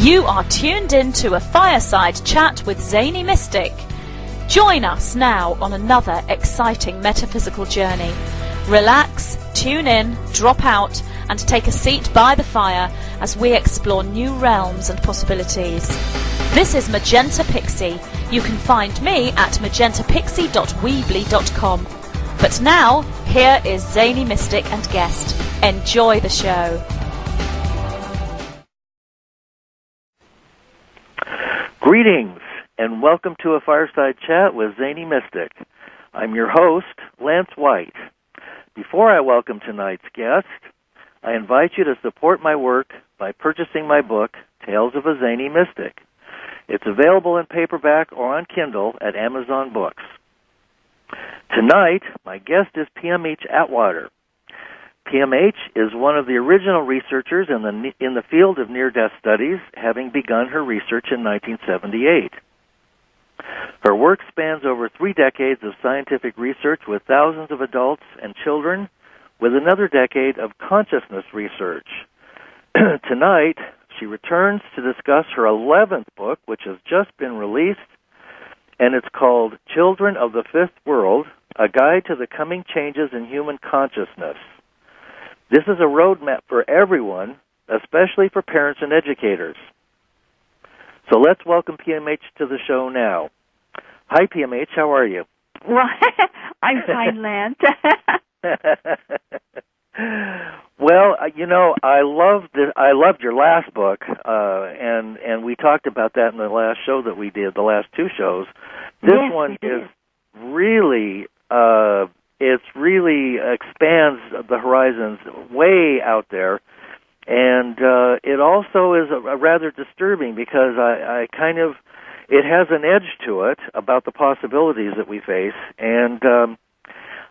You are tuned in to a Fireside chat with Zany Mystic. Join us now on another exciting metaphysical journey. Relax, tune in, drop out, and take a seat by the fire as we explore new realms and possibilities. This is Magenta Pixie. You can find me at magentapixie.weebly.com. But now, here is Zany Mystic and guest. Enjoy the show. Greetings, and welcome to a Fireside Chat with Zany Mystic. I'm your host, Lance White. Before I welcome tonight's guest, I invite you to support my work by purchasing my book, Tales of a Zany Mystic. It's available in paperback or on Kindle at Amazon Books. Tonight, my guest is P.M.H. ATWATER. P.M.H. is one of the original researchers in the field of near-death studies, having begun her research in 1978. Her work spans over 3 decades of scientific research with thousands of adults and children, with another decade of consciousness research. Tonight, she returns to discuss her 11th book, which has just been released, and it's called Children of the Fifth World, A Guide to the Coming Changes in Human Consciousness. This is a roadmap for everyone, especially for parents and educators. So let's welcome P.M.H. to the show now. Hi, P.M.H., how are you? Well, I'm fine, Lance. Well, I loved your last book, and we talked about that in the last show that we did, the last 2 shows. This one is really, it really expands the horizons way out there, and it also is a rather disturbing because it has an edge to it about the possibilities that we face, and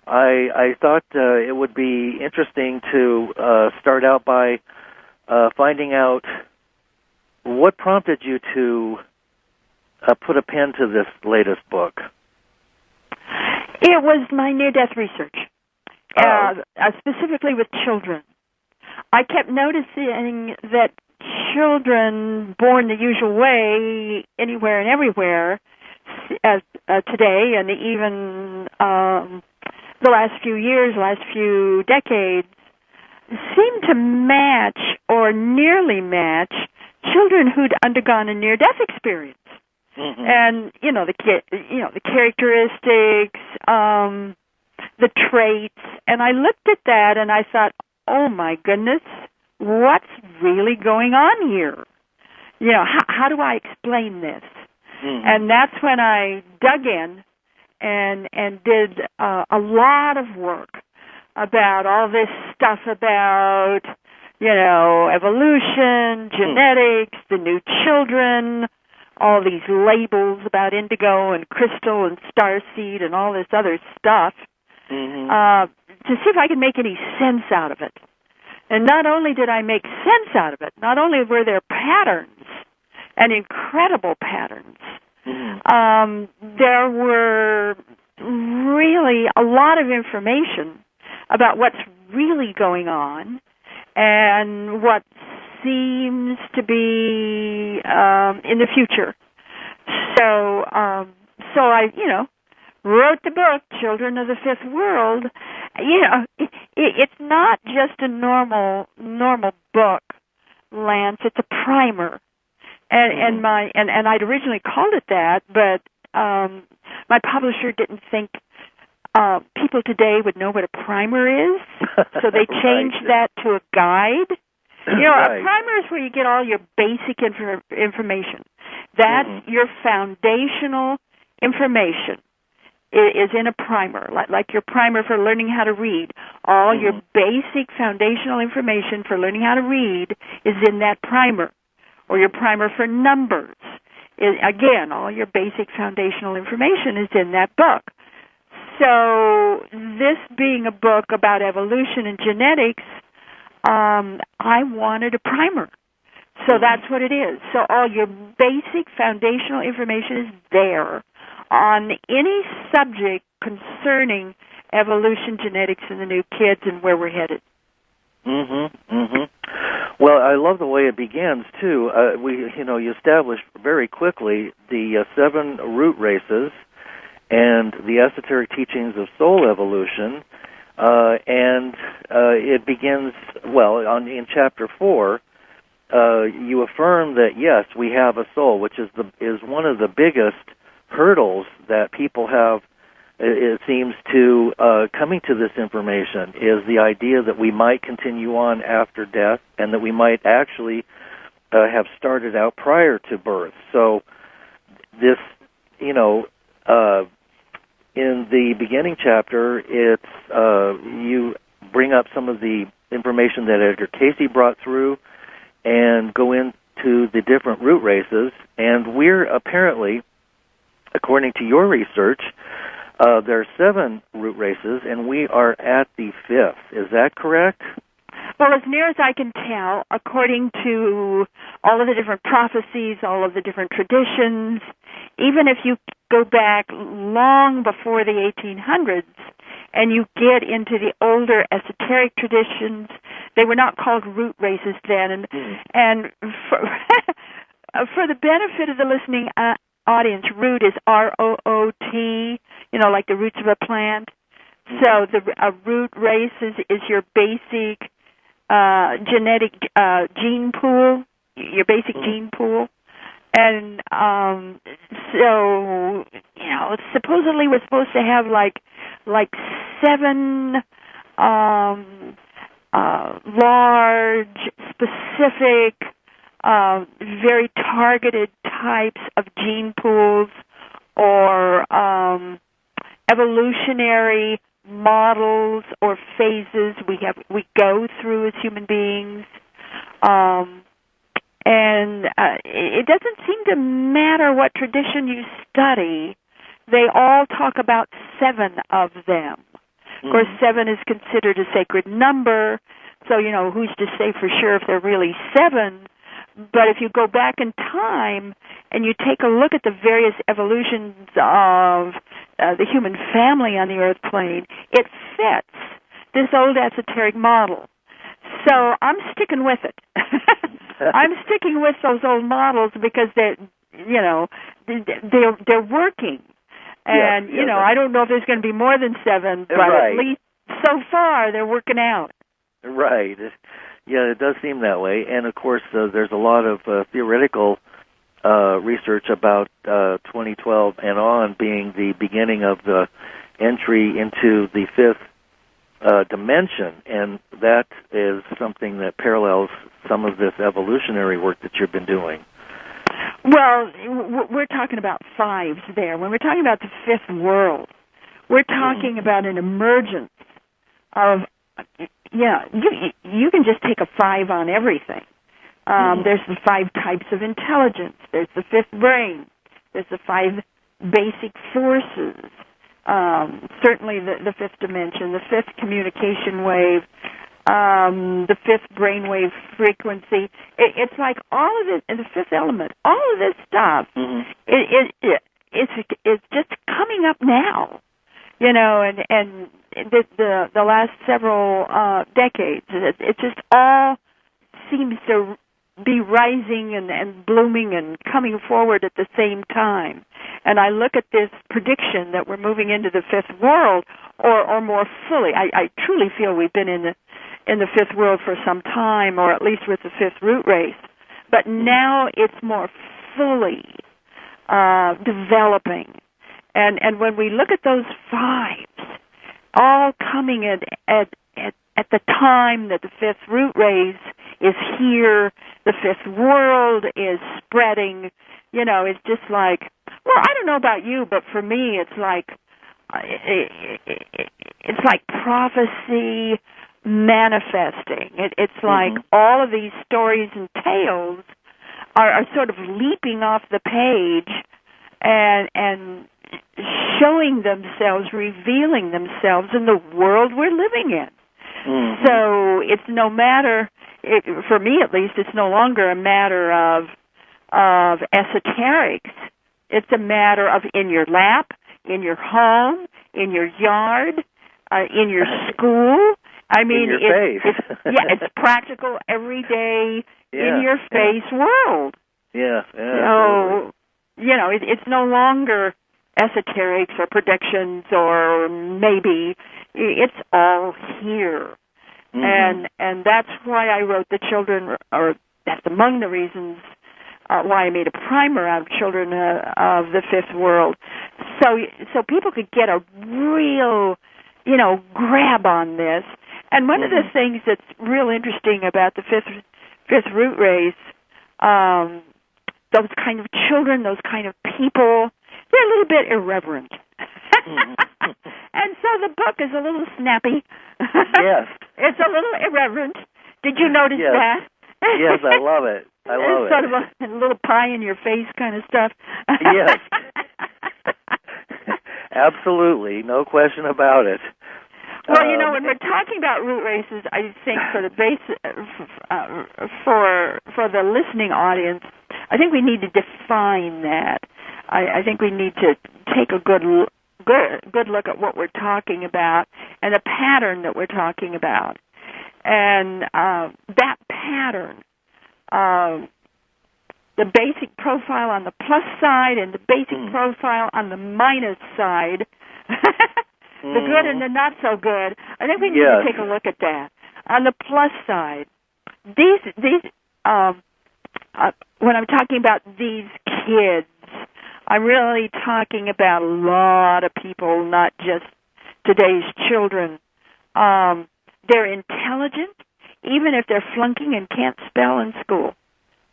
I thought it would be interesting to start out by finding out what prompted you to put a pen to this latest book. It was my near-death research, specifically with children. I kept noticing that children born the usual way, anywhere and everywhere, as today, and even the last few years, last few decades, seem to match or nearly match children who'd undergone a near-death experience. Mm-hmm. And the characteristics, the traits, and I looked at that and I thought, oh my goodness, what's really going on here? How do I explain this? Mm-hmm. And that's when I dug in and did a lot of work about all this stuff about, evolution, genetics, the new children, all these labels about indigo and crystal and starseed and all this other stuff, to see if I could make any sense out of it. And not only did I make sense out of it, not only were there patterns, and incredible patterns, there were really a lot of information about what's really going on and what seems to be in the future. So I, wrote the book, Children of the Fifth World. It's not just a normal book, Lance. It's a primer. And I'd originally called it that, but my publisher didn't think people today would know what a primer is, so they changed that to a guide. Right. A primer is where you get all your basic information. That's your foundational information is in a primer, like your primer for learning how to read. All your basic foundational information for learning how to read is in that primer. Or your primer for numbers. Again, all your basic foundational information is in that book. So this being a book about evolution and genetics, I wanted a primer. So that's what it is. So all your basic foundational information is there on any subject concerning evolution, genetics, and the new kids and where we're headed. Well, I love the way it begins too. You establish very quickly the 7 root races and the esoteric teachings of soul evolution, and it begins in chapter 4. You affirm that yes, we have a soul, which is one of the biggest hurdles that people have. It seems to coming to this information is the idea that we might continue on after death, and that we might actually have started out prior to birth. So this, in the beginning chapter, it's you bring up some of the information that Edgar Cayce brought through, and go into the different root races. And we're apparently, according to your research, there are 7 root races, and we are at the 5th. Is that correct? Well, as near as I can tell, according to all of the different prophecies, all of the different traditions, even if you go back long before the 1800s and you get into the older esoteric traditions, they were not called root races then. And for the benefit of the listening audience, root is R-O-O-T, like the roots of a plant. So a root race is your basic genetic gene pool, your basic gene pool. And so, supposedly we're supposed to have like 7 large, specific, very targeted types of gene pools or evolutionary models or phases we go through as human beings. And it doesn't seem to matter what tradition you study. They all talk about 7 of them. Of course, 7 is considered a sacred number, so, who's to say for sure if they're really 7? But if you go back in time and you take a look at the various evolutions of the human family on the earth plane, it fits this old esoteric model. So I'm sticking with it. I'm sticking with those old models because they're working. And, I don't know if there's going to be more than 7, but right. At least so far they're working out. Right. Yeah, it does seem that way. And, of course, there's a lot of theoretical research about 2012 and on being the beginning of the entry into the 5th dimension, and that is something that parallels some of this evolutionary work that you've been doing. Well, we're talking about 5s there. When we're talking about the 5th world, we're talking about an emergence of, you can just take a 5 on everything. There's the 5 types of intelligence. There's the 5th brain. There's the 5 basic forces. Certainly the 5th dimension, the 5th communication wave, the 5th brainwave frequency. It's like all of this, and the 5th element, all of this stuff, it's just coming up now, and the last several decades, it just all seems to be rising and blooming and coming forward at the same time. And I look at this prediction that we're moving into the 5th world, or more fully. I truly feel we've been in the 5th world for some time, or at least with the 5th root race. But now it's more fully developing. And when we look at those 5s, all coming at the time that the 5th root race is here, the 5th world is spreading, it's just like, well, I don't know about you, but for me it's like prophecy manifesting. It's like all of these stories and tales are sort of leaping off the page and showing themselves, revealing themselves in the world we're living in. So it's no matter, for me at least, it's no longer a matter of esoterics. It's a matter of in your lap, in your home, in your yard, in your school, I mean, in your face. it's practical, everyday, Yeah, in your face world. Yeah, So, it's no longer esoterics or predictions or maybe. It's all here. Mm-hmm. And that's why I wrote the children, or that's among the reasons why I made a primer out of Children of the Fifth World, so people could get a real, grab on this. And one of the things that's real interesting about the fifth root race, those kind of children, those kind of people, they're a little bit irreverent. And so the book is a little snappy. Yes. It's a little irreverent. Did you notice that? Yes, I love it. It's sort of a little pie-in-your-face kind of stuff. Yes. Absolutely. No question about it. Well, when we're talking about root races, I think for the for the listening audience, I think we need to define that. I think we need to take a good look at what we're talking about and the pattern that we're talking about. And that pattern, the basic profile on the plus side and the basic profile on the minus side, the good and the not so good, I think we need to take a look at that. On the plus side, these when I'm talking about these kids, I'm really talking about a lot of people, not just today's children. They're intelligent, even if they're flunking and can't spell in school.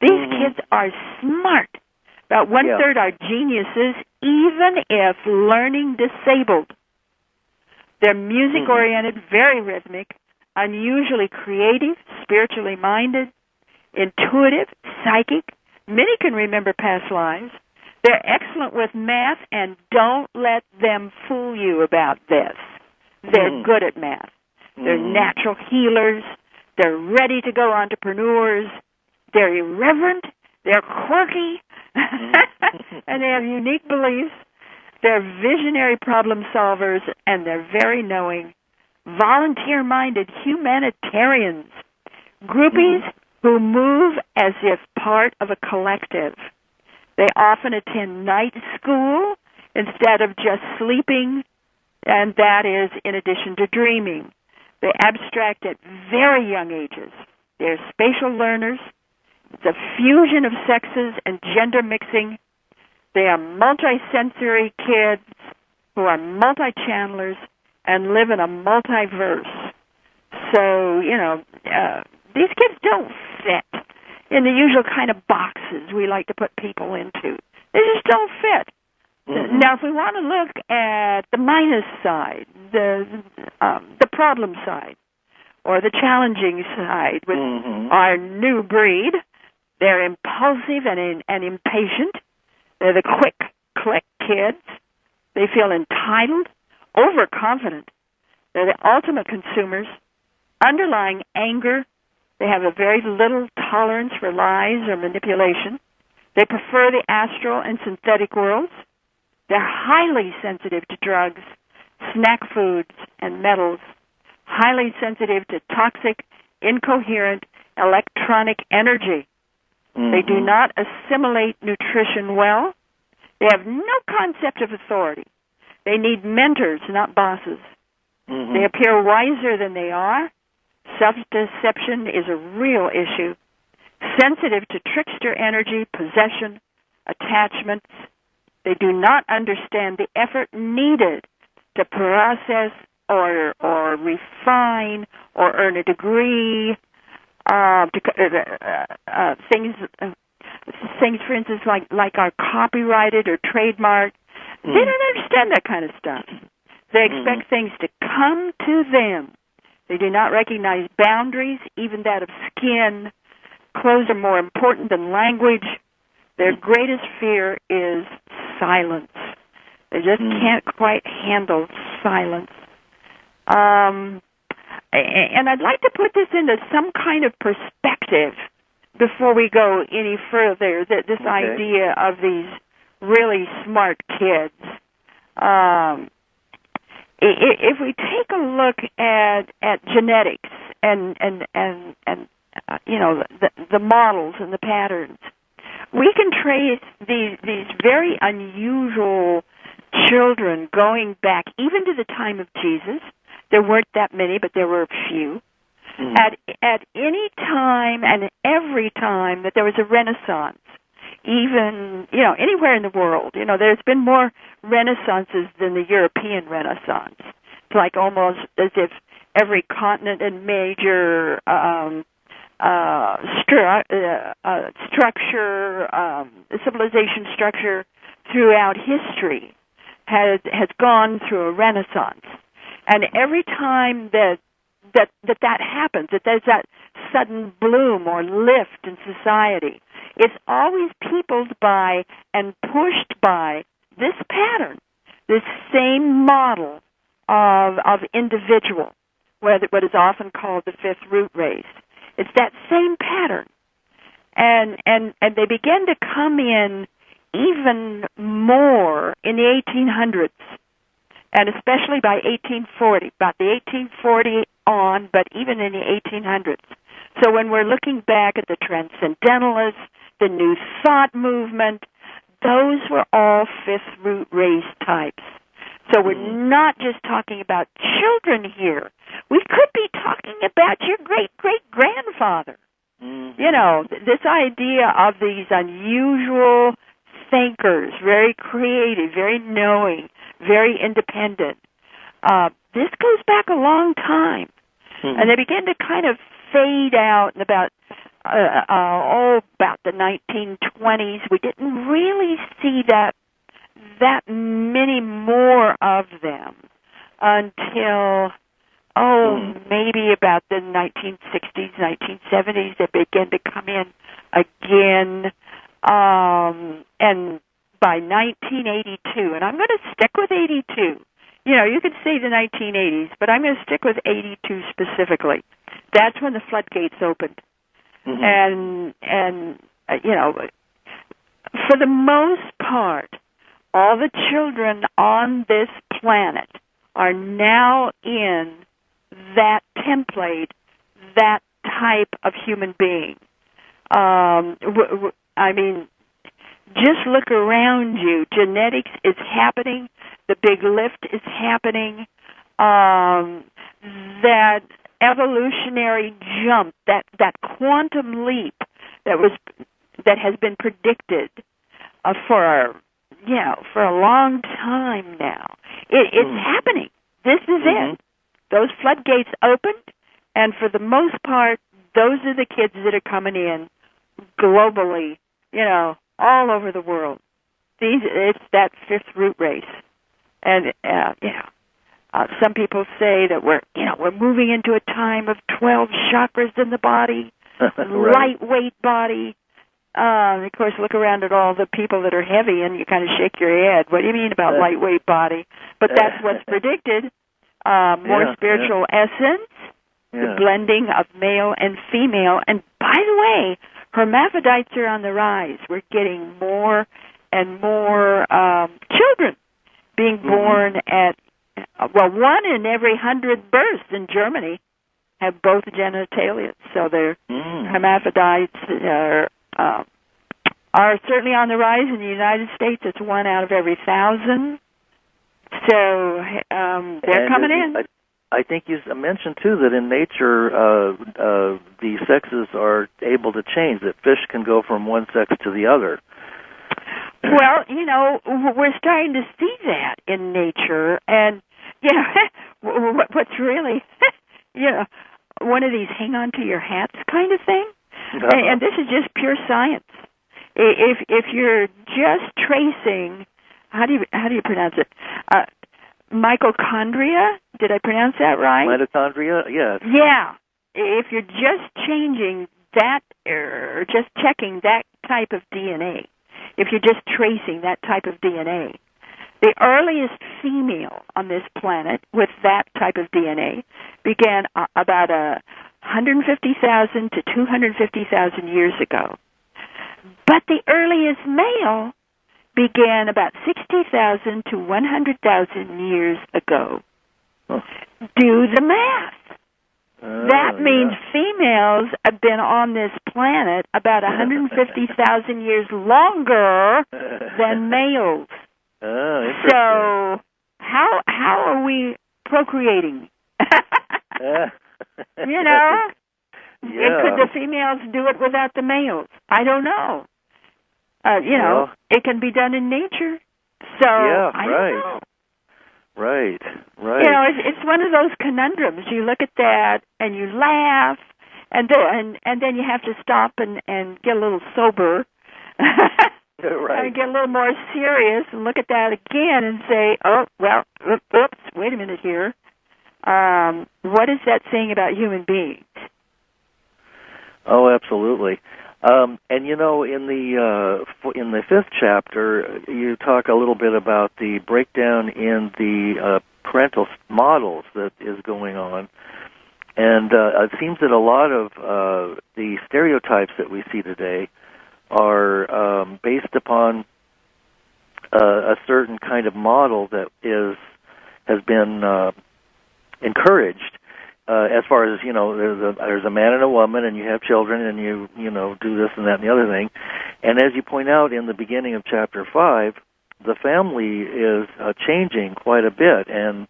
These kids are smart. About one-third are geniuses, even if learning disabled. They're music-oriented, very rhythmic, unusually creative, spiritually minded, intuitive, psychic. Many can remember past lives. They're excellent with math, and don't let them fool you about this. They're good at math. They're natural healers. They're ready-to-go entrepreneurs. They're irreverent. They're quirky. And they have unique beliefs. They're visionary problem solvers, and they're very knowing, volunteer-minded humanitarians, groupies who move as if part of a collective. They often attend night school instead of just sleeping, and that is in addition to dreaming. They abstract at very young ages. They're spatial learners. It's a fusion of sexes and gender mixing. They are multi-sensory kids who are multi-channelers and live in a multiverse. So, these kids don't fit in the usual kind of boxes we like to put people into. They just don't fit. Now, if we want to look at the minus side, the problem side, or the challenging side with our new breed, they're impulsive and impatient. They're the quick-click kids. They feel entitled, overconfident. They're the ultimate consumers. Underlying anger. They have a very little tolerance for lies or manipulation. They prefer the astral and synthetic worlds. They're highly sensitive to drugs, snack foods, and metals. Highly sensitive to toxic, incoherent, electronic energy. They do not assimilate nutrition well. They have no concept of authority. They need mentors, not bosses. They appear wiser than they are. Self-deception is a real issue. Sensitive to trickster energy, possession, attachments. They do not understand the effort needed to process or refine or earn a degree. Things, for instance, like are copyrighted or trademarked. They don't understand that kind of stuff. They expect things to come to them. They do not recognize boundaries, even that of skin. Clothes are more important than language. Their greatest fear is silence. They just can't quite handle silence. And I'd like to put this into some kind of perspective before we go any further, this idea of these really smart kids. if we take a look at genetics and the models and the patterns, we can trace these very unusual children going back even to the time of Jesus. There weren't that many, but there were a few. At any time and every time that there was a Renaissance, even, anywhere in the world, there's been more Renaissances than the European Renaissance. It's like almost as if every continent and major civilization structure throughout history has gone through a Renaissance. And every time that happens, that there's that sudden bloom or lift in society, it's always peopled by and pushed by this pattern, this same model of individual, what is often called the fifth root race. It's that same pattern. And they begin to come in even more in the 1800s, and especially by 1840, about the 1840 on, but even in the 1800s. So when we're looking back at the Transcendentalists, the New Thought movement, those were all fifth root race types. So we're not just talking about children here. We could be talking about your great-great-grandfather. This idea of these unusual thinkers, very creative, very knowing, very independent. This goes back a long time. And they begin to kind of fade out in about the 1920s. We didn't really see that many more of them until maybe about the 1960s, 1970s. They began to come in again, and by 1982, and I'm going to stick with 82. You could say the 1980s, but I'm going to stick with 82 specifically. That's when the floodgates opened. And for the most part, all the children on this planet are now in that template, that type of human being. Just look around you. Genetics is happening. The big lift is happening. That evolutionary jump, that quantum leap that has been predicted for a long time now. It's happening. This is it. Those floodgates opened, and for the most part, those are the kids that are coming in globally, all over the world. It's that fifth root race. And, some people say that we're moving into a time of 12 chakras in the body, right. Lightweight body. Of course, look around at all the people that are heavy, and you kind of shake your head. What do you mean about lightweight body? But that's what's predicted. More spiritual essence, the blending of male and female. And by the way, hermaphrodites are on the rise. We're getting more and more children being born at, 1 in every 100 births in Germany have both genitalia. So their hermaphrodites are certainly on the rise in the United States. It's 1 out of every 1,000. So they're coming in. I think you mentioned, too, that in nature the sexes are able to change, that fish can go from one sex to the other. Well, we're starting to see that in nature. And, what's really, one of these hang on to your hats kind of thing. And this is just pure science. If you're just tracing, how do you pronounce it? Mitochondria? Did I pronounce that right? Mitochondria, yes. Yeah. If you're just changing that, or just checking that type of DNA, if you're just tracing that type of DNA, the earliest female on this planet with that type of DNA began about 150,000 to 250,000 years ago. But the earliest male began about 60,000 to 100,000 years ago. Do the math. That means yeah. females have been on this planet about 150,000 years longer than males. Oh, interesting. So how are we procreating? You know? Yeah. Could the females do it without the males? I don't know. You know, it can be done in nature. So yeah, I right. don't know. Right. You know, it's one of those conundrums. You look at that and you laugh, and then you have to stop and get a little sober, Right. and get a little more serious, and look at that again and say, oh well, oops, wait a minute here. What is that saying about human beings? Oh, absolutely. And you know, in the 5th chapter, you talk a little bit about the breakdown in the parental models that is going on, and it seems that a lot of the stereotypes that we see today are based upon a certain kind of model that has been encouraged. As far as, you know, there's a man and a woman, and you have children, and you know, do this and that and the other thing. And as you point out in the beginning of chapter 5, the family is changing quite a bit. And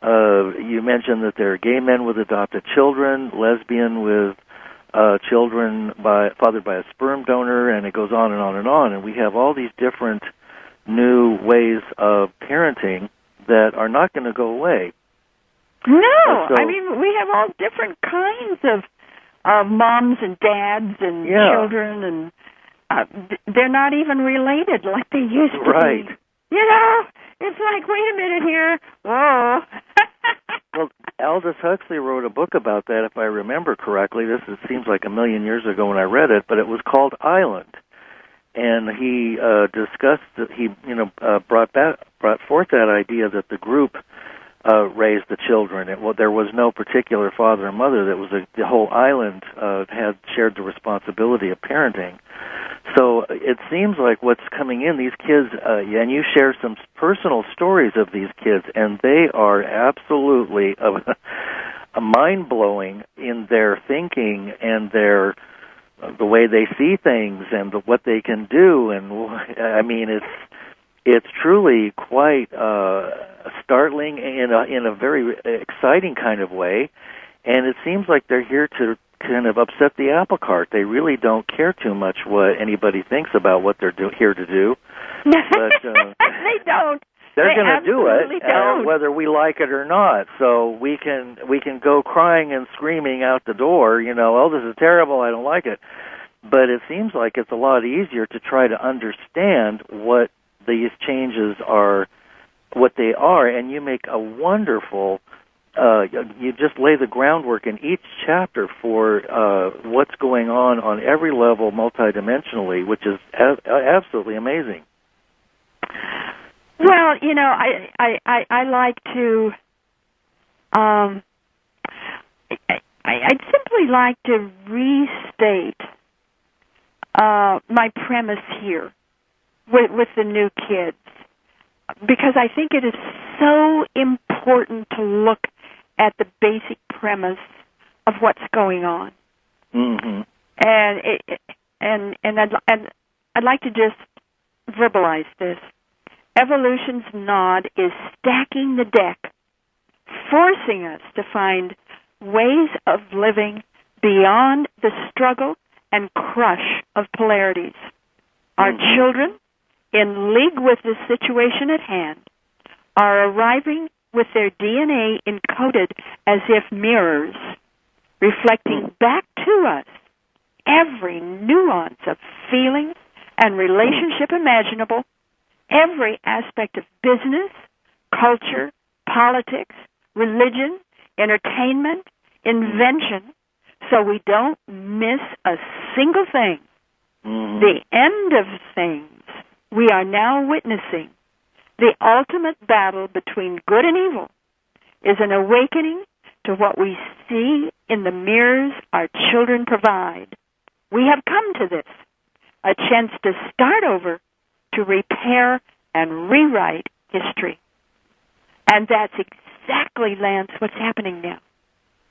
you mentioned that there are gay men with adopted children, lesbian with children fathered by a sperm donor, and it goes on and on and on. And we have all these different new ways of parenting that are not going to go away. No, I mean, we have all different kinds of moms and dads and children, and they're not even related like they used to right. be. You know, it's like, wait a minute here. Whoa. Well, Aldous Huxley wrote a book about that, if I remember correctly. It seems like a million years ago when I read it, but it was called Island. And he discussed that he, brought forth that idea that the group raised the children. There was no particular father and mother. That was the whole island had shared the responsibility of parenting. So it seems like what's coming in, these kids, and you share some personal stories of these kids, and they are absolutely mind-blowing in their thinking and the way they see things and what they can do. And I mean, it's truly quite startling in a very exciting kind of way, and it seems like they're here to kind of upset the apple cart. They really don't care too much what anybody thinks about what they're here to do. But they don't. They're going to do it, whether we like it or not. So we can go crying and screaming out the door. Oh, this is terrible. I don't like it. But it seems like it's a lot easier to try to understand what these changes are, what they are, and you make a wonderful, you just lay the groundwork in each chapter for what's going on every level multidimensionally, which is absolutely amazing. Well, I like to, I'd simply like to restate my premise here with the new kids, because I think it is so important to look at the basic premise of what's going on. Mm-hmm. And I'd like to just verbalize this. Evolution's nod is stacking the deck, forcing us to find ways of living beyond the struggle and crush of polarities. Our children, in league with the situation at hand, are arriving with their DNA encoded as if mirrors, reflecting back to us every nuance of feelings and relationship imaginable, every aspect of business, culture, politics, religion, entertainment, invention, so we don't miss a single thing. The end of things we are now witnessing, the ultimate battle between good and evil, is an awakening to what we see in the mirrors our children provide. We have come to this, a chance to start over, to repair and rewrite history. And that's exactly, Lance, what's happening now.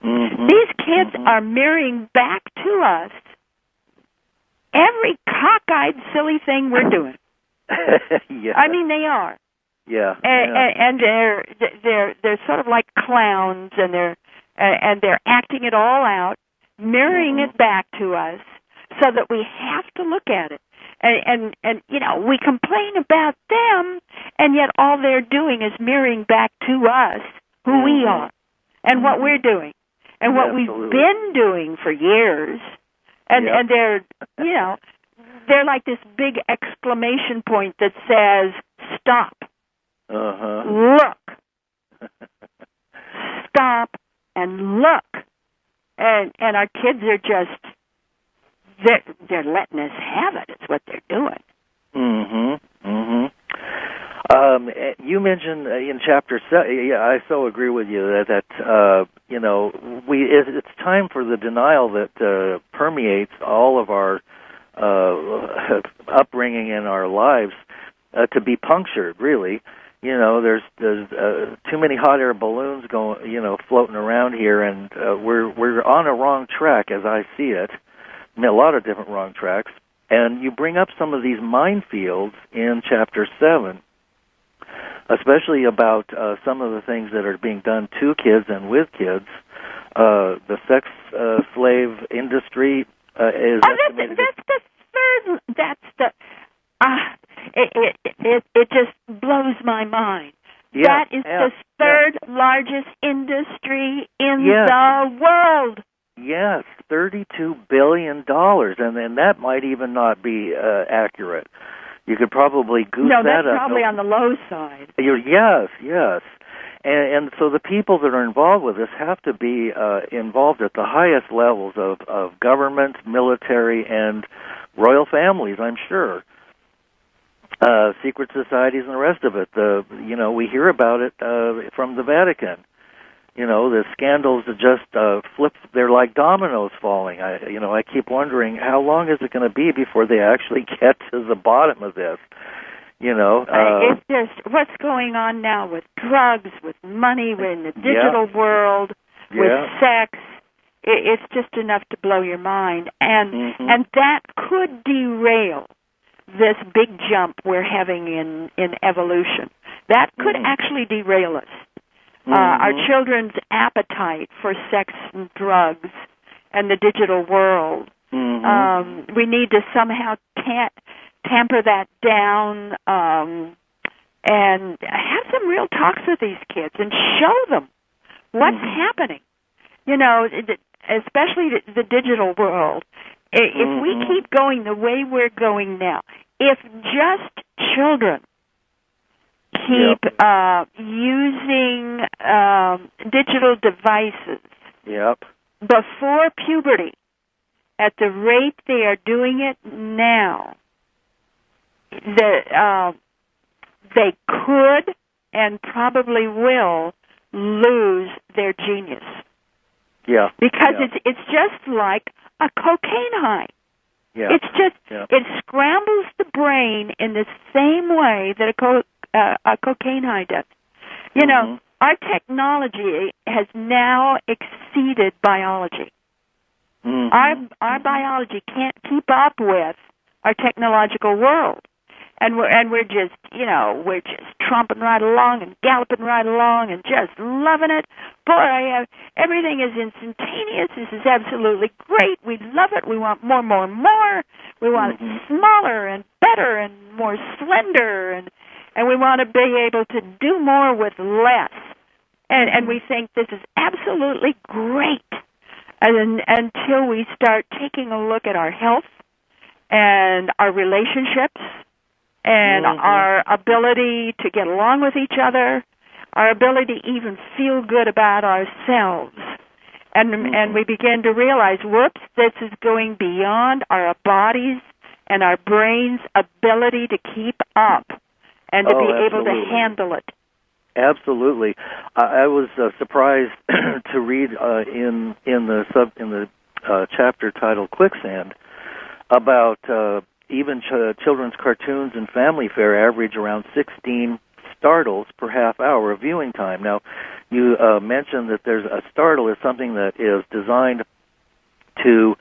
Mm-hmm. These kids are mirroring back to us every cockeyed, silly thing we're doing. Yeah. I mean, they are. Yeah. And they're sort of like clowns, and they're acting it all out, mirroring it back to us, so that we have to look at it. And you know, we complain about them, and yet all they're doing is mirroring back to us who we are and what we're doing and what we've been doing for years. And they're, you know, they're like this big exclamation point that says, stop. Look. Stop and look. And our kids are just, they're letting us have it. It's what they're doing. You mentioned in chapter 7, yeah, I so agree with you that you know, it's time for the denial that permeates all of our upbringing in our lives to be punctured. Really, you know, there's too many hot air balloons going, you know, floating around here, and we're on a wrong track as I see it. I mean, a lot of different wrong tracks. And you bring up some of these minefields in chapter 7. Especially about some of the things that are being done to kids and with kids. The sex slave industry is estimated. That's the third. That's the. It just blows my mind. Yeah, that is the third largest industry in the world. Yes, $32 billion, and that might even not be accurate. You could probably goose that up. No, that's probably on the low side. Yes. And so the people that are involved with this have to be involved at the highest levels of government, military, and royal families, I'm sure. Secret societies and the rest of it. You know, we hear about it from the Vatican. You know, the scandals that just flip, they're like dominoes falling. I keep wondering, how long is it going to be before they actually get to the bottom of this? You know, it's just what's going on now with drugs, with money, we're in the digital world, with sex. It's just enough to blow your mind, and that could derail this big jump we're having in evolution. That could actually derail us. Our children's appetite for sex and drugs and the digital world. We need to somehow tamper that down and have some real talks with these kids and show them what's happening. You know, especially the digital world. If we keep going the way we're going now, if just children keep using digital devices before puberty at the rate they are doing it now, they could and probably will lose their genius. Because it's just like a cocaine high. It's just it scrambles the brain in the same way that a cocaine high does. You know, our technology has now exceeded biology. Our biology can't keep up with our technological world, and we're just tromping right along and galloping right along and just loving it. Boy, everything is instantaneous. This is absolutely great. We love it. We want more, more, more. We want it smaller and better and more slender, and we want to be able to do more with less. And we think this is absolutely great. And until we start taking a look at our health and our relationships and our ability to get along with each other, our ability to even feel good about ourselves. And we begin to realize, whoops, this is going beyond our bodies and our brains' ability to keep up and to be able to handle it. Absolutely. I was surprised to read in the chapter titled Quicksand about even children's cartoons and family fare average around 16 startles per half hour of viewing time. Now, you mentioned that there's a startle is something that is designed to,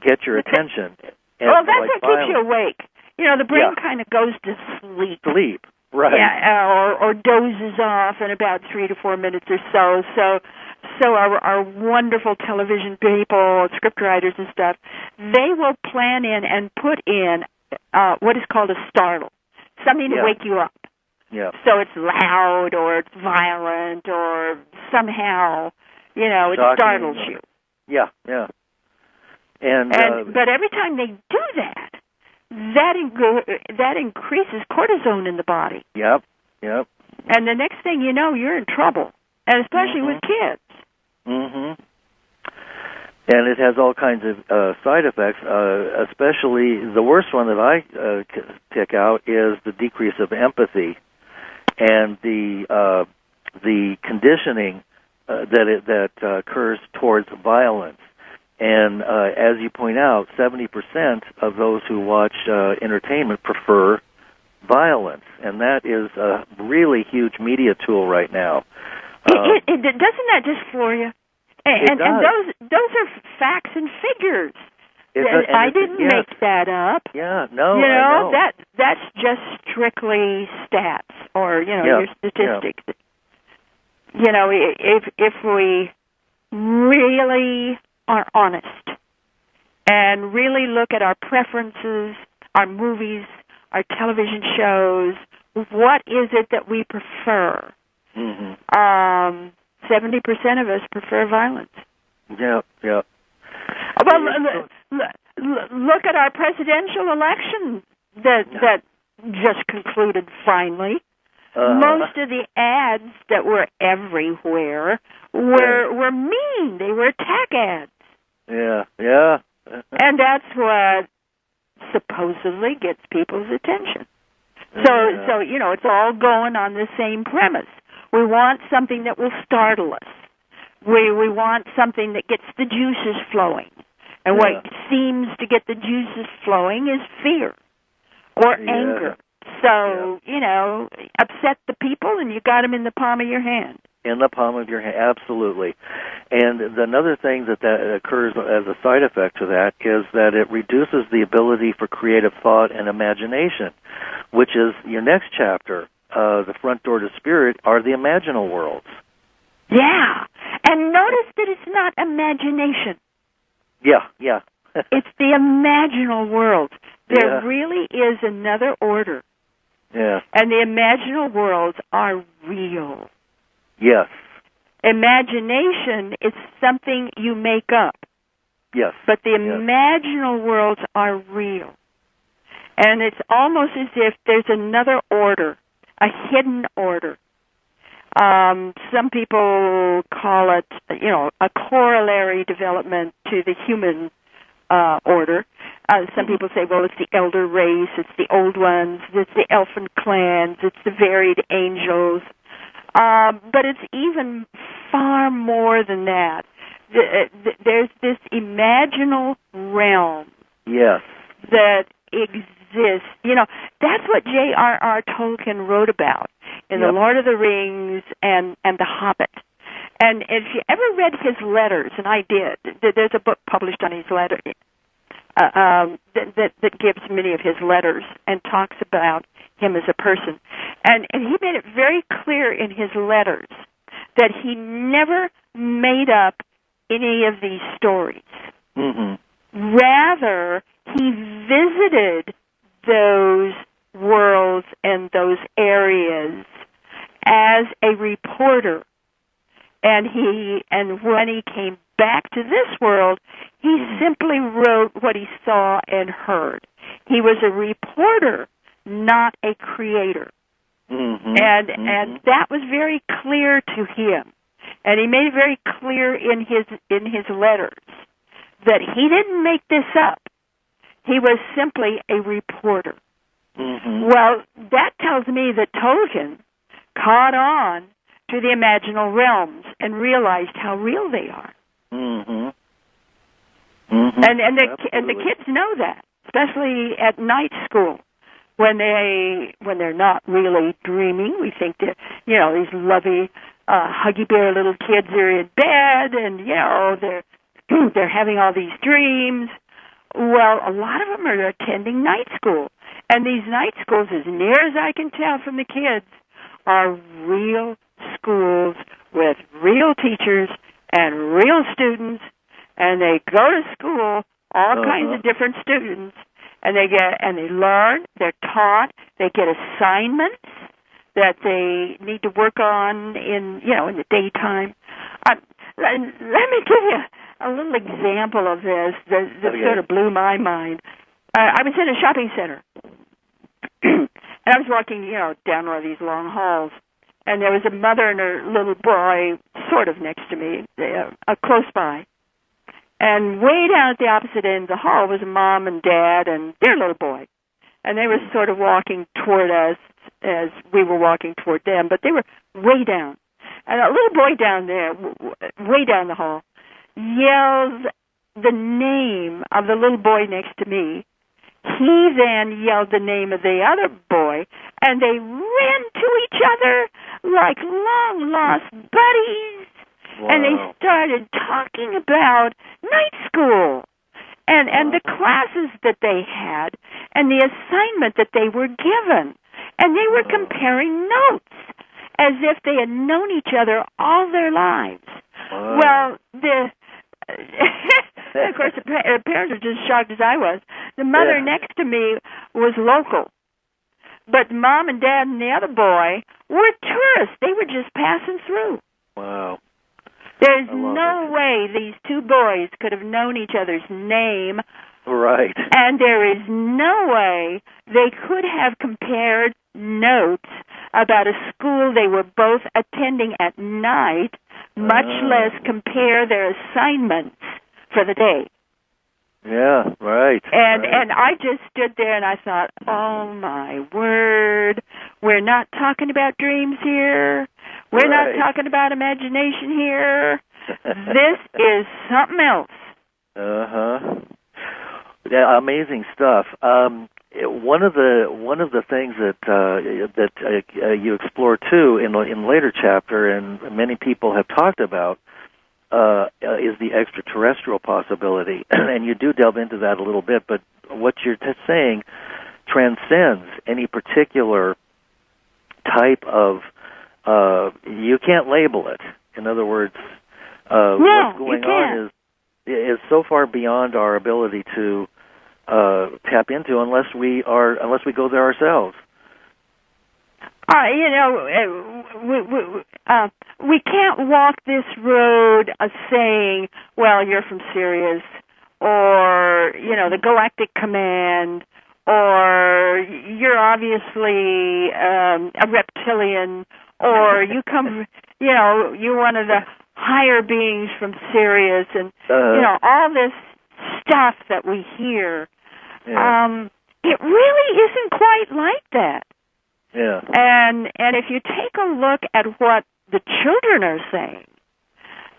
get your attention. Well, that's what keeps you awake. The brain kind of goes to sleep. Sleep, right. Yeah, or dozes off in about 3 to 4 minutes or so. So our wonderful television people, scriptwriters and stuff, they will plan in and put in what is called a startle, something to wake you up. Yeah. So it's loud or it's violent or somehow, it startles you. Yeah, yeah. But every time they do that, that increases cortisone in the body. Yep. And the next thing you know, you're in trouble, and especially with kids. Mm-hmm. And it has all kinds of side effects, especially the worst one that I pick out is the decrease of empathy and the conditioning that occurs towards violence. And as you point out, 70% of those who watch entertainment prefer violence, and that is a really huge media tool right now. Doesn't that just floor you? And those are facts and figures. I didn't make that up. Yeah, no. I know. That's just strictly stats or your statistics. Yeah. If we really are honest and really look at our preferences, our movies, our television shows, what is it that we prefer? 70% of us prefer violence. Yeah. Well, look at our presidential election that just concluded finally. Most of the ads that were everywhere were mean. They were attack ads. Yeah. And that's what supposedly gets people's attention. So it's all going on the same premise. We want something that will startle us. We want something that gets the juices flowing. And what seems to get the juices flowing is fear or anger. So, upset the people and you got them in the palm of your hand. In the palm of your hand, absolutely. And another thing that occurs as a side effect to that is that it reduces the ability for creative thought and imagination, which is your next chapter. The front door to spirit are the imaginal worlds. Yeah. And notice that it's not imagination. Yeah. It's the imaginal world. There really is another order. Yeah. And the imaginal worlds are real. Yes. Imagination is something you make up. Yes. But the imaginal worlds are real. And it's almost as if there's another order, a hidden order. Some people call it, a corollary development to the human order. Some people say, well, it's the elder race, it's the old ones, it's the elfin clans, it's the varied angels. But it's even far more than that. There's this imaginal realm that exists. That's what J.R.R. Tolkien wrote about in The Lord of the Rings and The Hobbit. And if you ever read his letters, and I did, there's a book published on his letters that gives many of his letters and talks about him as a person. And he made it very clear in his letters that he never made up any of these stories. Mm-hmm. Rather, he visited those worlds and those areas as a reporter. And when he came back to this world, he simply wrote what he saw and heard. He was a reporter, not a creator. Mm-hmm. And that was very clear to him. And he made it very clear in his letters that he didn't make this up. He was simply a reporter. Mm-hmm. Well, that tells me that Tolkien caught on to the imaginal realms and realized how real they are. Mm-hmm. Mm-hmm. And the kids know that, especially at night school. when they're not really dreaming. We think that, these lovey, huggy bear little kids are in bed and, they're having all these dreams. Well, a lot of them are attending night school. And these night schools, as near as I can tell from the kids, are real schools with real teachers and real students. And they go to school, all kinds of different students, and they learn, they're taught, they get assignments that they need to work on in the daytime. Let me give you a little example of this that sort of blew my mind. I was in a shopping center, and I was walking, down one of these long halls, and there was a mother and her little boy sort of next to me, close by. And way down at the opposite end of the hall was a mom and dad and their little boy. And they were sort of walking toward us as we were walking toward them, but they were way down. And a little boy down there, way down the hall, yells the name of the little boy next to me. He then yelled the name of the other boy, and they ran to each other like long-lost buddies. Wow. And they started talking about night school and the classes that they had and the assignment that they were given. And they were comparing notes as if they had known each other all their lives. Well, of course, the parents were just shocked as I was. The mother next to me was local. But Mom and Dad and the other boy were tourists. They were just passing through. Wow. There's no way these two boys could have known each other's name. Right. And there is no way they could have compared notes about a school they were both attending at night, much less compare their assignments for the day. Yeah, right. And I just stood there and I thought, oh my word, we're not talking about dreams here. We're not talking about imagination here. This is something else. Yeah, amazing stuff. One of the things that you explore too in later chapter, and many people have talked about, is the extraterrestrial possibility, and you do delve into that a little bit. But what you're saying transcends any particular type of. You can't label it. In other words, what's going on is so far beyond our ability to tap into unless we go there ourselves. We can't walk this road saying, well, you're from Sirius, or, the Galactic Command, or you're obviously a reptilian, or you come, you're one of the higher beings from Sirius, and, all this stuff that we hear. It really isn't quite like that. Yeah. And if you take a look at what the children are saying,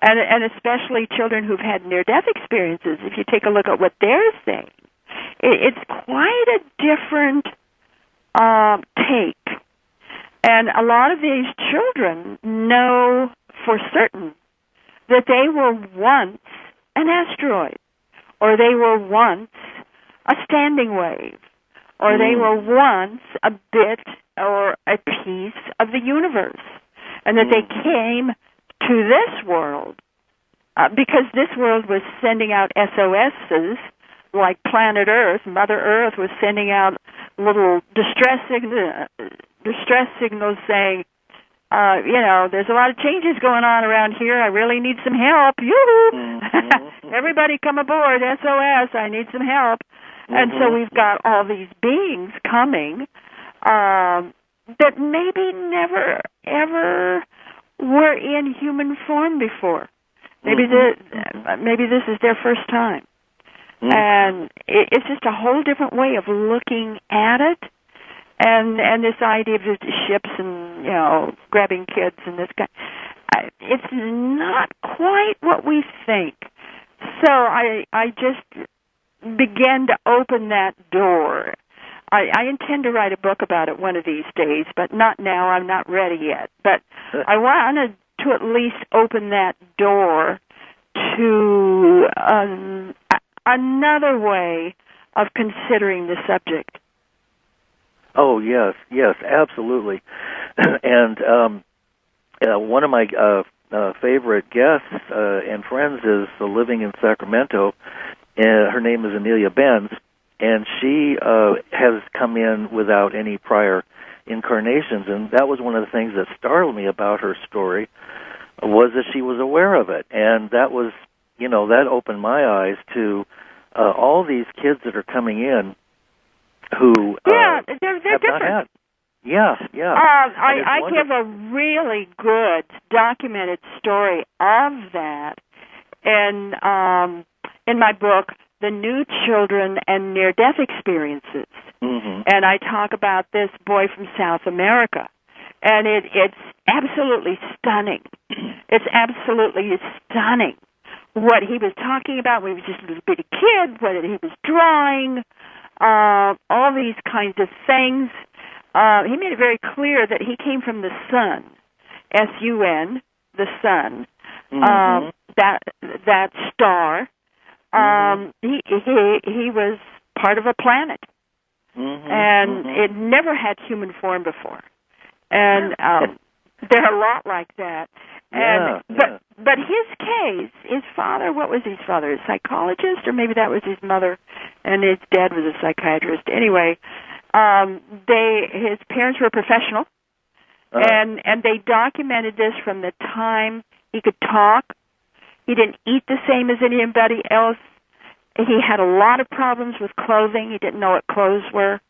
and especially children who've had near-death experiences, if you take a look at what they're saying, it's quite a different take. And a lot of these children know for certain that they were once an asteroid, or they were once a standing wave, or they were once a bit or a piece of the universe, and that they came to this world because this world was sending out SOSs, like planet Earth. Mother Earth was sending out little distress signals saying, there's a lot of changes going on around here. I really need some help. Yoo-hoo! Everybody come aboard, SOS, I need some help. And so we've got all these beings coming that maybe never, ever were in human form before. Maybe this is their first time. And it's just a whole different way of looking at it. And this idea of ships and, grabbing kids and this guy, it's not quite what we think. So I just began to open that door I intend to write a book about it one of these days, but not now. I'm not ready yet. But I wanted to at least open that door to another way of considering the subject. Oh, yes, absolutely. And one of my favorite guests and friends is living in Sacramento. Her name is Amelia Benz, and she has come in without any prior incarnations, and that was one of the things that startled me about her story, was that she was aware of it, and that was, that opened my eyes to all these kids that are coming in who they're have different. not had. Yeah. I give a really good documented story of that in my book, The New Children and Near-Death Experiences. Mm-hmm. And I talk about this boy from South America. And it's absolutely stunning. It's absolutely stunning what he was talking about when he was just a little bitty kid, what he was drawing, all these kinds of things. He made it very clear that he came from the sun, S-U-N, the sun, Mm-hmm. that star. He was part of a planet, and it never had human form before. And there are a lot like that. And but his case, his father, what was his father? A psychologist, or maybe that was his mother, and his dad was a psychiatrist. Anyway, his parents were professional, and they documented this from the time he could talk. He didn't eat the same as anybody else. He had a lot of problems with clothing. He didn't know what clothes were.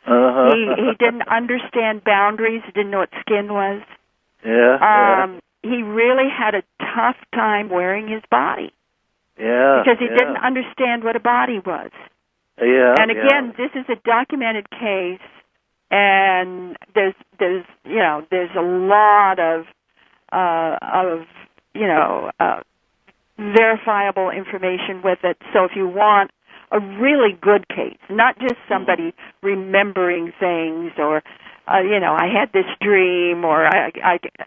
He didn't understand boundaries. He didn't know what skin was. He really had a tough time wearing his body. Because he didn't understand what a body was. And again, this is a documented case, and there's a lot of verifiable information with it. So if you want a really good case, not just somebody remembering things, or I had this dream, or I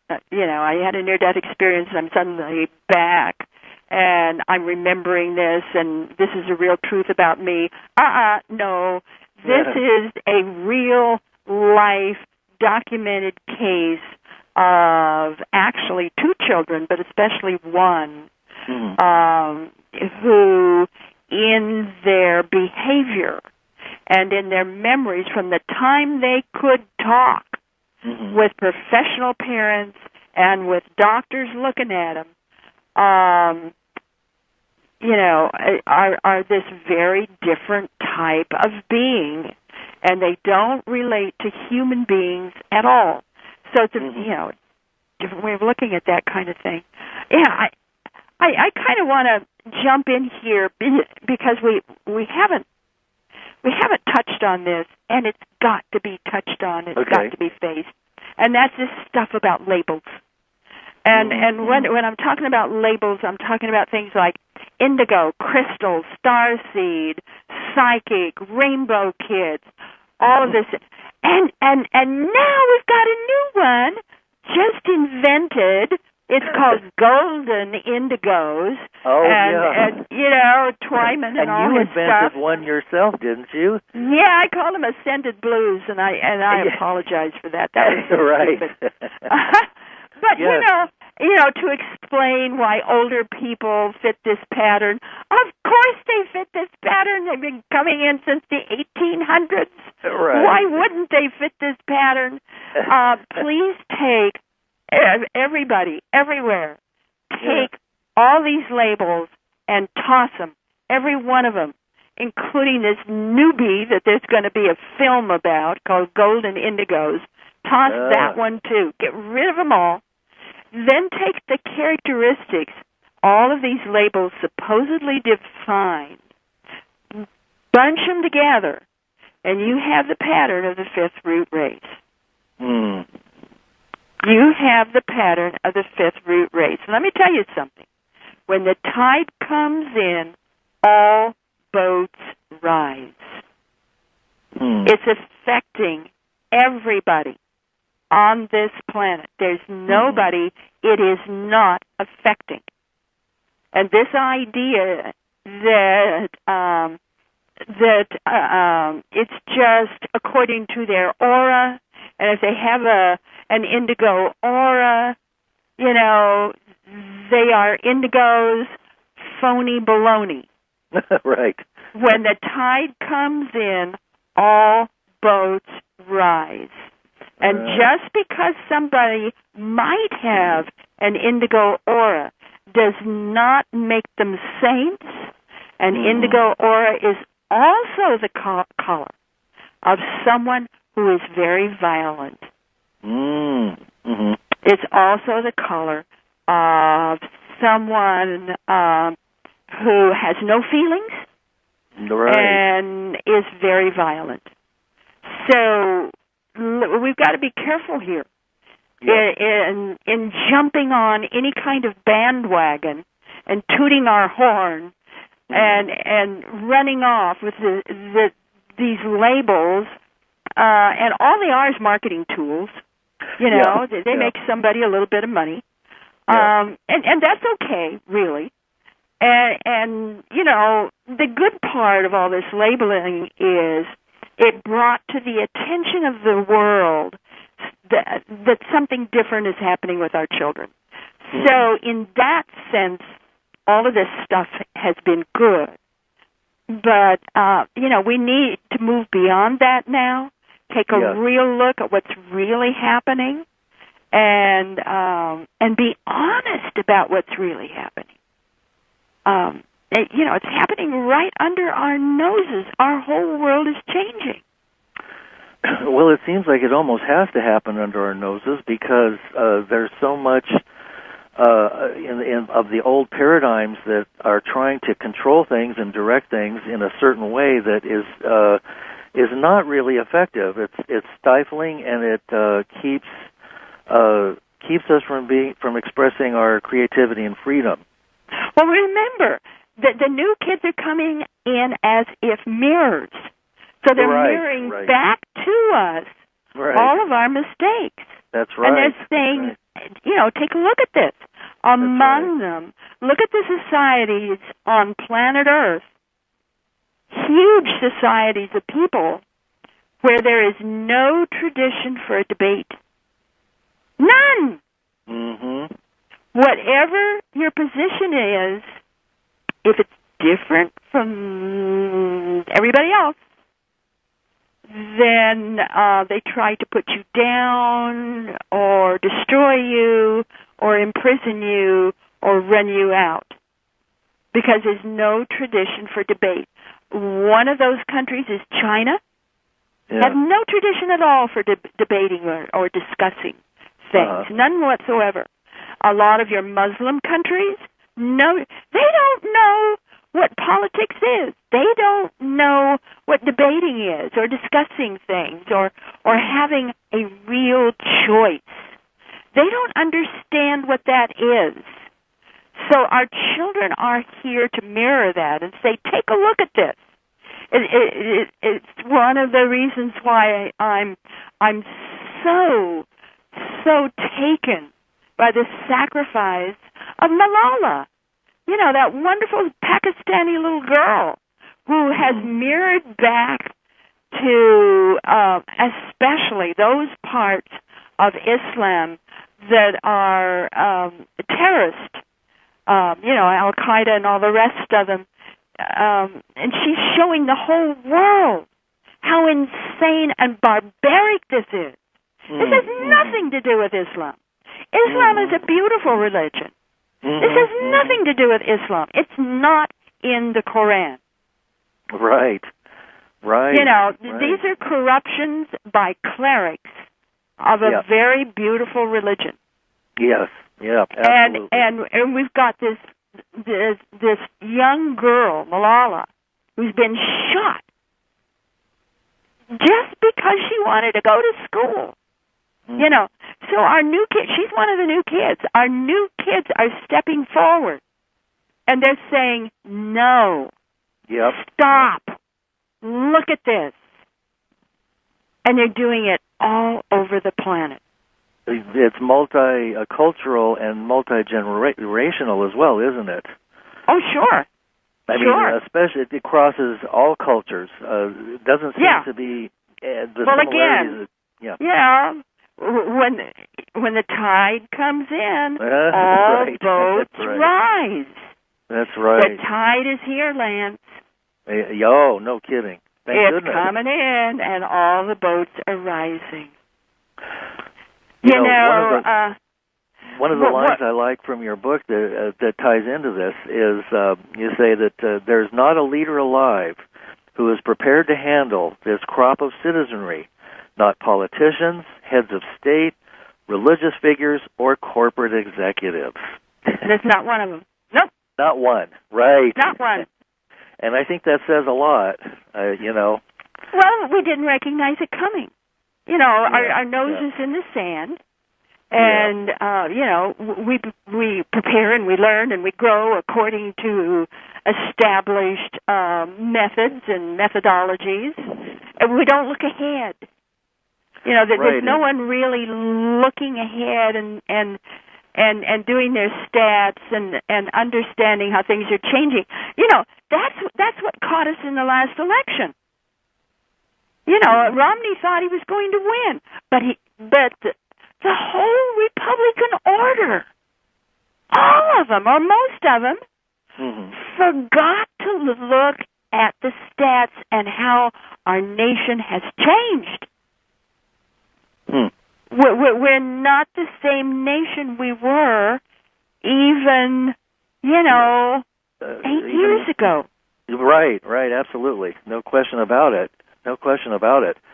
had a near-death experience and I'm suddenly back and I'm remembering this and this is a real truth about me. No. This is a real life documented case of actually two children, but especially one, who in their behavior and in their memories from the time they could talk with professional parents and with doctors looking at them, are this very different type of being, and they don't relate to human beings at all. So it's a different way of looking at that kind of thing. Yeah, I kind of want to jump in here because we haven't touched on this, and it's got to be touched on. It's got to be faced, and that's this stuff about labels. And when I'm talking about labels, I'm talking about things like indigo, crystal, starseed, psychic, rainbow kids, all of this. And now we've got a new one just invented. It's called golden indigos. And Twyman and all his stuff. And you invented one yourself, didn't you? Yeah, I call them ascended blues, and I apologize for that. That was so right. stupid. But to explain why older people fit this pattern, of course they fit this pattern. They've been coming in since the 1800s. Right. Why wouldn't they fit this pattern? Please take everybody, everywhere, take all these labels and toss them, every one of them, including this newbie that there's going to be a film about called Golden Indigos. Toss that one too. Get rid of them all. Then take the characteristics all of these labels supposedly define, bunch them together, and you have the pattern of the fifth root race. You have the pattern of the fifth root race. And let me tell you something. When the tide comes in, all boats rise. It's affecting everybody on this planet. There's nobody it is not affecting. And this idea that it's just according to their aura, and if they have an indigo aura, you know, they are indigos, phony baloney. Right. When the tide comes in, all boats rise. And just because somebody might have an indigo aura does not make them saints. An indigo aura is also the color of someone who is very violent. It's also the color of someone who has no feelings and is very violent. So we've got to be careful here in jumping on any kind of bandwagon and tooting our horn and running off with these labels, and all they are is marketing tools. You know, they make somebody a little bit of money, and that's okay, really. And you know, the good part of all this labeling is it brought to the attention of the world that something different is happening with our children. So in that sense, all of this stuff has been good. But, you know, we need to move beyond that now, take a real look at what's really happening, and be honest about what's really happening. You know, it's happening right under our noses. Our whole world is changing. Well, it seems like it almost has to happen under our noses because there's so much of the old paradigms that are trying to control things and direct things in a certain way that is not really effective. It's stifling, and it keeps us from expressing our creativity and freedom. Well, remember that the new kids are coming in as if mirrors. So they're mirroring back to us all of our mistakes. That's right. And they're saying, you know, take a look at this. Among them, look at the societies on planet Earth, huge societies of people where there is no tradition for a debate. None. Whatever your position is, if it's different from everybody else, then they try to put you down or destroy you or imprison you or run you out because there's no tradition for debate. One of those countries is China. Have no tradition at all for debating or discussing things, none whatsoever. A lot of your Muslim countries, no, they don't know what politics is. They don't know what debating is or discussing things or having a real choice. They don't understand what that is. So our children are here to mirror that and say, take a look at this. It's one of the reasons why I'm so taken by the sacrifice of Malala. You know, that wonderful Pakistani little girl who has mirrored back to especially those parts of Islam that are terrorist, you know, Al-Qaeda and all the rest of them. And she's showing the whole world how insane and barbaric this is. This has nothing to do with Islam. Islam is a beautiful religion. This has nothing to do with Islam. It's not in the Quran. Right. You know, these are corruptions by clerics of a very beautiful religion. Yes. Yeah. Absolutely. And we've got this young girl, Malala, who's been shot just because she wanted to go to school. You know, so our new kids, she's one of the new kids. Our new kids are stepping forward, and they're saying, no, stop, look at this. And they're doing it all over the planet. It's multicultural and multi-generational as well, isn't it? Oh, sure. I mean, especially it crosses all cultures. It doesn't seem to be the similarities. Again, when the tide comes in, all boats rise. That's right. The tide is here, Lance. Yo, no kidding. Thank goodness. It's coming in, and all the boats are rising. One of the lines I like from your book that ties into this is you say that there's not a leader alive who is prepared to handle this crop of citizenry, not politicians, heads of state, religious figures, or corporate executives. There's not one of them. Nope. Not one, right. Not one. And I think that says a lot, Well, we didn't recognize it coming. Our nose is in the sand. And, we prepare and we learn and we grow according to established methods and methodologies. And we don't look ahead. There's no one really looking ahead and doing their stats and understanding how things are changing. That's what caught us in the last election. Romney thought he was going to win, but the whole Republican order, all of them, or most of them, forgot to look at the stats and how our nation has changed. We're not the same nation we were even, 8 years ago. Right, absolutely. No question about it.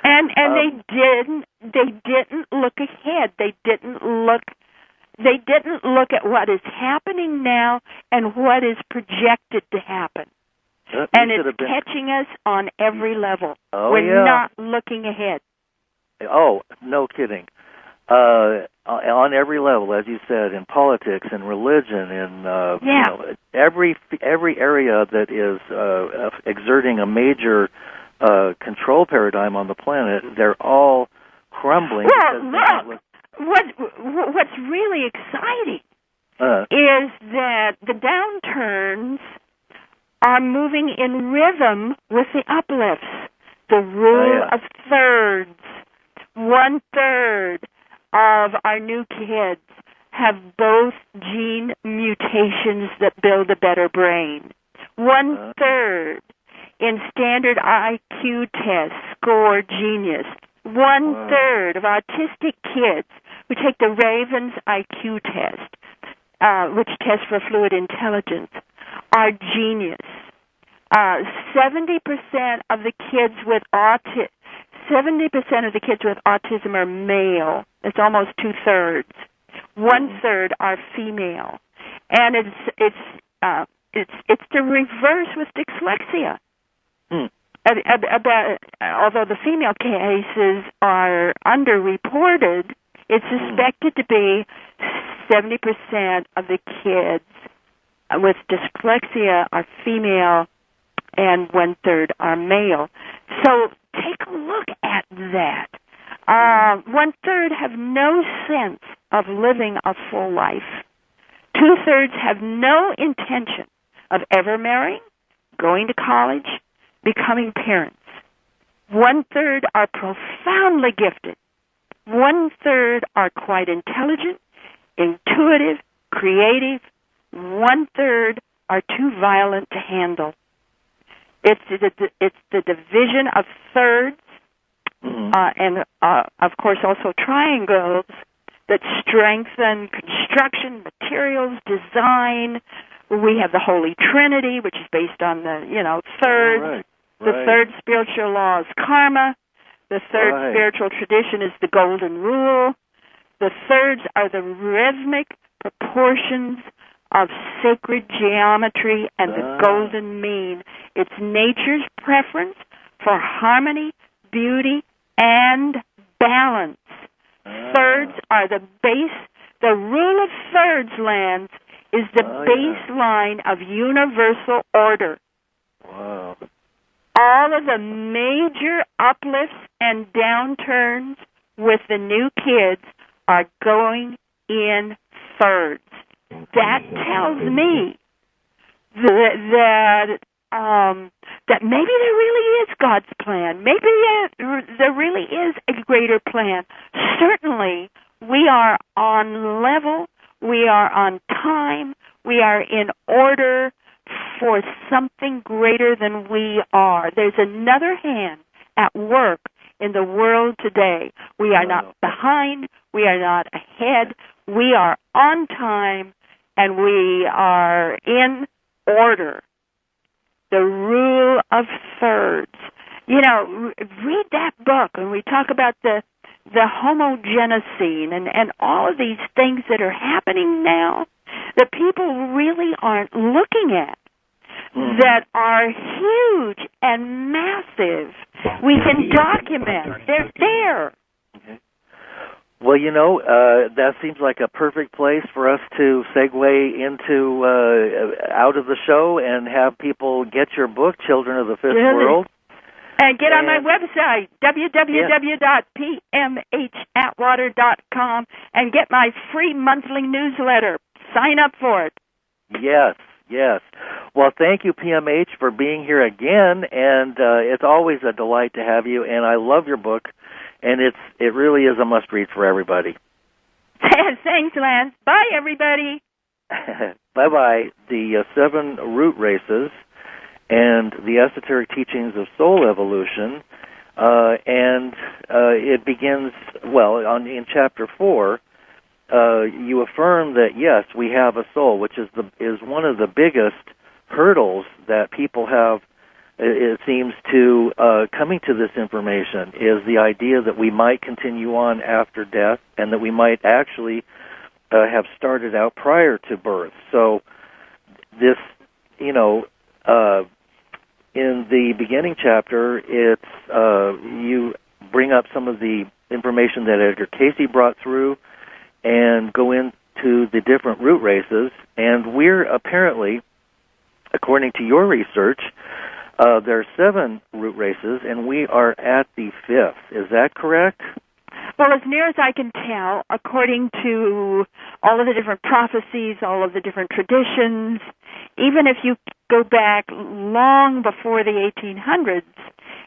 And they didn't look ahead. They didn't look at what is happening now and what is projected to happen. And it's catching us on every level. We're not looking ahead. Oh, no kidding. On every level, as you said, in politics, in religion, in every area that is exerting a major control paradigm on the planet, they're all crumbling. Well, what's really exciting is that the downturns are moving in rhythm with the uplifts. The rule of thirds. 1/3 of our new kids have both gene mutations that build a better brain. 1/3 in standard IQ tests score genius. 1/3 of autistic kids who take the Ravens IQ test, which tests for fluid intelligence, are genius. 70% of the kids with autism. 70% of the kids with autism are male. It's almost 2/3. 1/3 are female, and it's the reverse with dyslexia. Although the female cases are underreported, it's suspected to be 70% of the kids with dyslexia are female, and 1/3 are male. So take a look at that. 1/3 have no sense of living a full life. 2/3 have no intention of ever marrying, going to college, becoming parents. 1/3 are profoundly gifted. 1/3 are quite intelligent, intuitive, creative. 1/3 are too violent to handle. It's the division of thirds, and of course also triangles that strengthen construction, materials, design. We have the Holy Trinity, which is based on the thirds. The third spiritual law is karma. The third spiritual tradition is the golden rule. The thirds are the rhythmic proportions of sacred geometry and the golden mean. It's nature's preference for harmony, beauty, and balance. Thirds are the base. The rule of thirds, Lance, is the baseline of universal order. Wow. all of the major uplifts and downturns with the new kids are going in thirds. That tells me that maybe there really is God's plan. Maybe there really is a greater plan. Certainly, we are on level. We are on time. We are in order for something greater than we are. There's another hand at work in the world today. We are not behind. We are not ahead. We are on time, and we are in order. The rule of thirds. Read that book, and we talk about the homogenocene and all of these things that are happening now that people really aren't looking at, that are huge and massive. We can document. They're there. Okay. Well, that seems like a perfect place for us to segue into out of the show and have people get your book, Children of the Fifth World. And get on my website, www.pmhatwater.com, and get my free monthly newsletter. Sign up for it. Yes. Well, thank you, P.M.H., for being here again, and it's always a delight to have you, and I love your book, and it really is a must-read for everybody. Thanks, Lance. Bye, everybody. Bye-bye. The 7 root races and the esoteric teachings of soul evolution, and it begins, in Chapter 4, you affirm that, yes, we have a soul, which is one of the biggest hurdles that people have, it seems, to coming to this information, is the idea that we might continue on after death and that we might actually have started out prior to birth. So this, in the beginning chapter, it's you bring up some of the information that Edgar Casey brought through and go into the different root races, and we're apparently, according to your research, there are 7 root races, and we are at the 5th. Is that correct? Well, as near as I can tell, according to all of the different prophecies, all of the different traditions, even if you go back long before the 1800s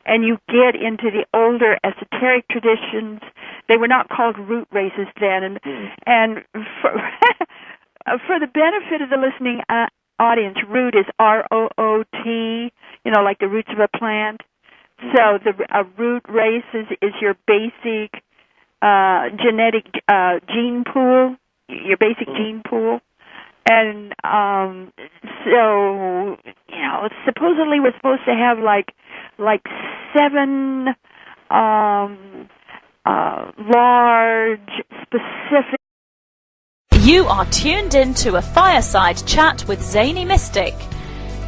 and you get into the older esoteric traditions, they were not called root races then. And for the benefit of the listening audience, root is R-O-O-T, like the roots of a plant. So a root race is your basic genetic gene pool, your basic gene pool. And so, supposedly we're supposed to have like 7 large, specific. You are tuned in to a fireside chat with Zany Mystic.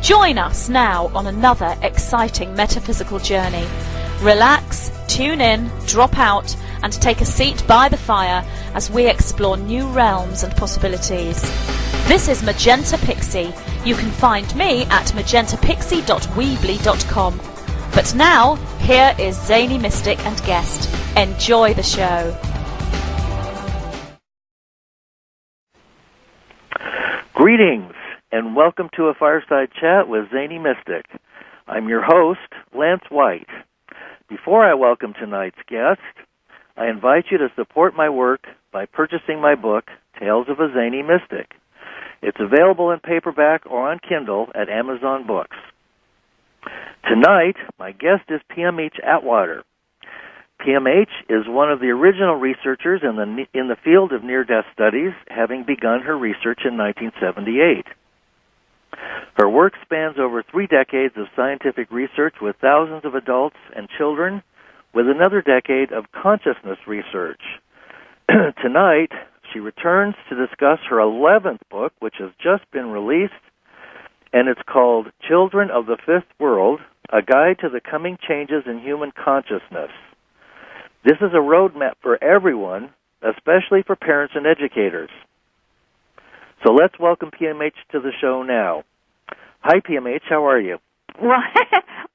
Join us now on another exciting metaphysical journey. Relax, tune in, drop out, and take a seat by the fire as we explore new realms and possibilities. This is Magenta Pixie. You can find me at magentapixie.weebly.com. But now, here is Zany Mystic and guest. Enjoy the show. Greetings, and welcome to a Fireside Chat with Zany Mystic. I'm your host, Lance White. Before I welcome tonight's guest, I invite you to support my work by purchasing my book, Tales of a Zany Mystic. It's available in paperback or on Kindle at Amazon Books. Tonight, my guest is P.M.H. Atwater. P.M.H. is one of the original researchers in the field of near-death studies, having begun her research in 1978. Her work spans over 3 decades of scientific research with thousands of adults and children, with another decade of consciousness research. Tonight, she returns to discuss her 11th book, which has just been released, and it's called Children of the Fifth World, A Guide to the Coming Changes in Human Consciousness. This is a roadmap for everyone, especially for parents and educators. So let's welcome P.M.H. to the show now. Hi, P.M.H. How are you? Well,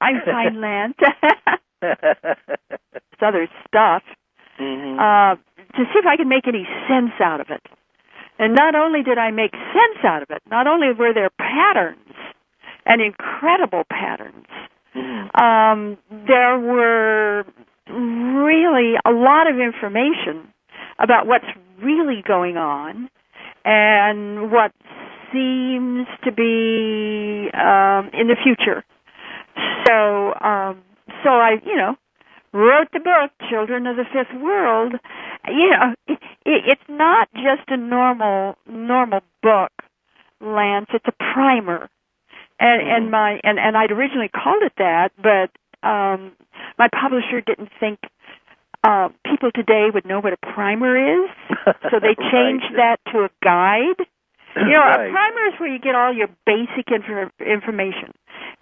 I'm fine, Lance. This other stuff. Mm-hmm. To see if I could make any sense out of it. And not only did I make sense out of it, not only were there patterns, and incredible patterns, there were really a lot of information about what's really going on and what seems to be in the future. So I, wrote the book, Children of the Fifth World. It's not just a normal book, Lance. It's a primer, and I'd originally called it that, but my publisher didn't think people today would know what a primer is, so they changed that to a guide. Right. A primer is where you get all your basic information.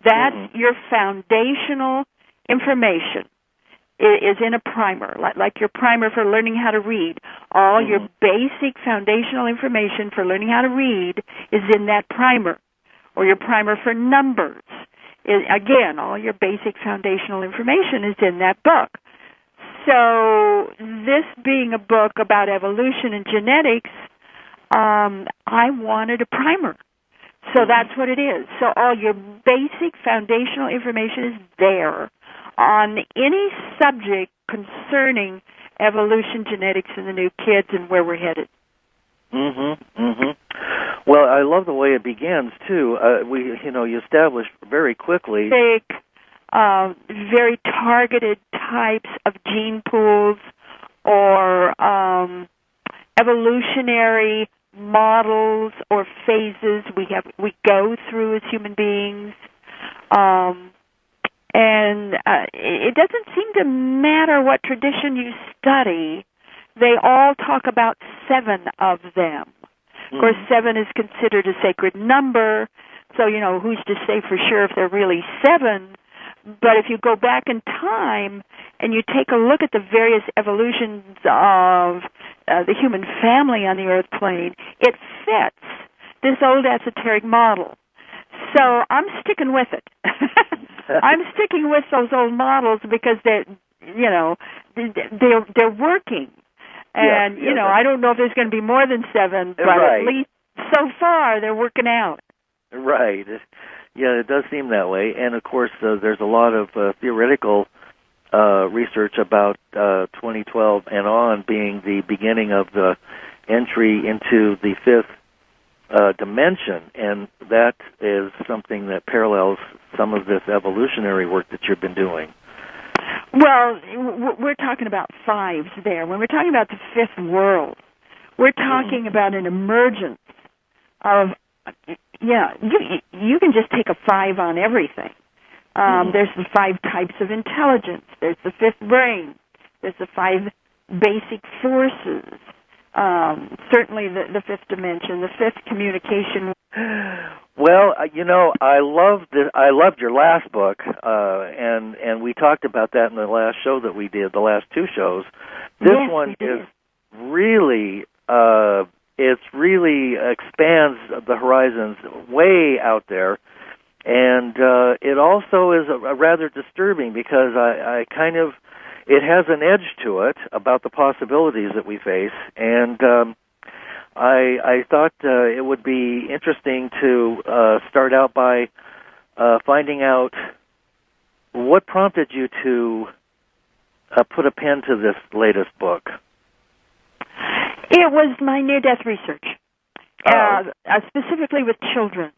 That's your foundational information. Is in a primer, like your primer for learning how to read. All your basic foundational information for learning how to read is in that primer. Or your primer for numbers. Again, all your basic foundational information is in that book. So this being a book about evolution and genetics, I wanted a primer. So that's what it is. So all your basic foundational information is there on any subject concerning evolution, genetics, and the new kids and where we're headed. Well, I love the way it begins too. You establish very quickly very targeted types of gene pools or evolutionary models or phases we go through as human beings. And it doesn't seem to matter what tradition you study. They all talk about 7 of them. Of course, 7 is considered a sacred number, so, who's to say for sure if they're really 7? But if you go back in time and you take a look at the various evolutions of the human family on the Earth plane, it fits this old esoteric model. So I'm sticking with it. I'm sticking with those old models because they're working. And, I don't know if there's going to be more than 7, but at least so far they're working out. Right. Yeah, it does seem that way. And, of course, there's a lot of theoretical research about 2012 and on being the beginning of the entry into the 5th dimension, and that is something that parallels some of this evolutionary work that you've been doing. Well, we're talking about 5s there. When we're talking about the 5th world, we're talking about an emergence of, you can just take a 5 on everything. There's the 5 types of intelligence. There's the 5th brain. There's the 5 basic forces. Certainly the 5th dimension, the 5th communication. Well, I loved your last book, and we talked about that in the last show that we did, the last 2 shows. This one is really, it really expands the horizons way out there, and it also is rather disturbing because I kind of, it has an edge to it about the possibilities that we face, and I thought it would be interesting to start out by finding out what prompted you to put a pen to this latest book. It was my near-death research, specifically with children.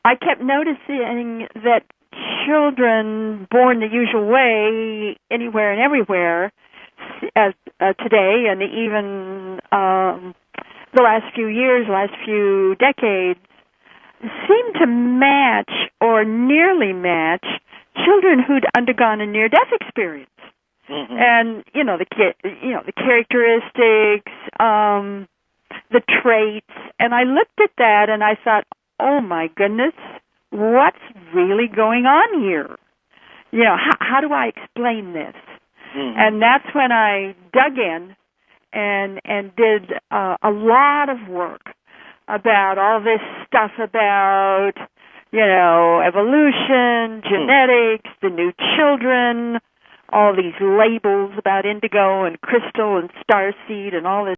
I kept noticing that children born the usual way anywhere and everywhere as today, and even the last few years, last few decades, seem to match or nearly match children who'd undergone a near-death experience. And the characteristics, the traits, and I looked at that and I thought, oh my goodness, what's really going on here? How do I explain this? And that's when I dug in and did a lot of work about all this stuff about evolution, genetics, the new children, all these labels about indigo and crystal and starseed and all this